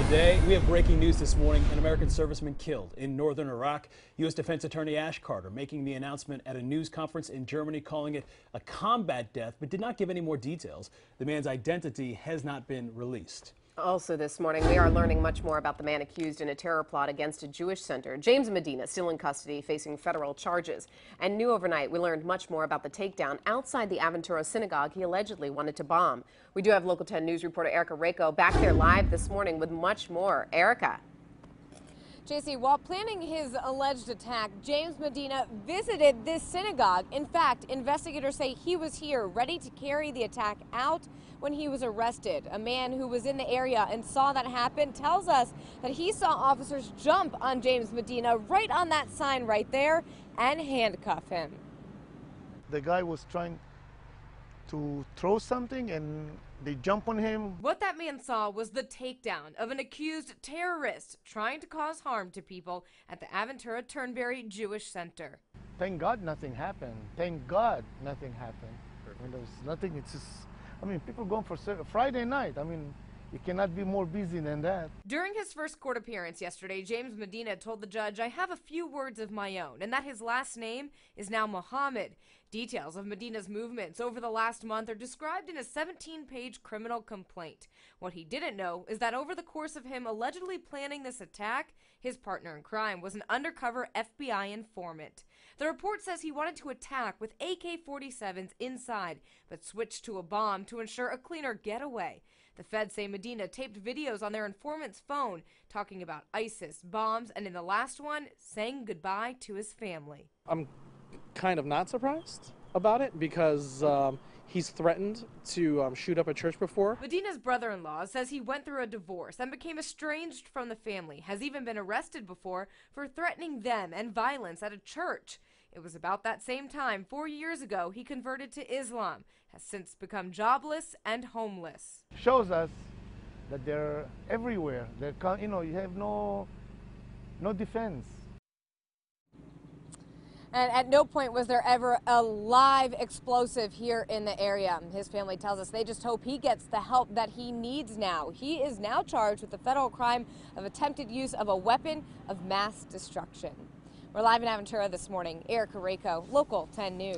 today. We have breaking news this morning. An American serviceman killed in northern Iraq. U.S. Defense Attorney Ash Carter making the announcement at a news conference in Germany, calling it a combat death, but did not give any more details. The man's identity has not been released. Also this morning, we are learning much more about the man accused in a terror plot against a Jewish center. James Medina still in custody, facing federal charges. And new overnight, we learned much more about the takedown outside the Aventura synagogue he allegedly wanted to bomb. We do have Local 10 News reporter Erica Rako back there live this morning with much more. Erica. JC, while planning his alleged attack, James Medina visited this synagogue. In fact, investigators say he was here ready to carry the attack out when he was arrested. A man who was in the area and saw that happen tells us that he saw officers jump on James Medina right on that sign right there and handcuff him. The guy was trying to throw something and they jump on him. What that man saw was the takedown of an accused terrorist trying to cause harm to people at the Aventura Jewish Center. Thank God nothing happened. Thank God nothing happened. I mean, there was nothing. It's just, I mean, people going for Friday night. I mean, you cannot be more busy than that. During his first court appearance yesterday, James Medina told the judge, "I have a few words of my own," and that his last name is now Mohammed. Details of Medina's movements over the last month are described in a 17-page criminal complaint. What he didn't know is that over the course of him allegedly planning this attack, his partner in crime was an undercover FBI informant. The report says he wanted to attack with AK-47s inside, but switched to a bomb to ensure a cleaner getaway. The feds say Medina taped videos on their informant's phone talking about ISIS, bombs, and in the last one, saying goodbye to his family. I'm kind of not surprised about it because he's threatened to shoot up a church before. Medina's brother-in-law says he went through a divorce and became estranged from the family, has even been arrested before for threatening them and violence at a church. It was about that same time, 4 years ago, he converted to Islam, has since become jobless and homeless. Shows us that they're everywhere. They're, you know, you have no defense. And at no point was there ever a live explosive here in the area. His family tells us they just hope he gets the help that he needs now. He is now charged with the federal crime of attempted use of a weapon of mass destruction. We're live in Aventura this morning. Erica Rako, Local 10 News.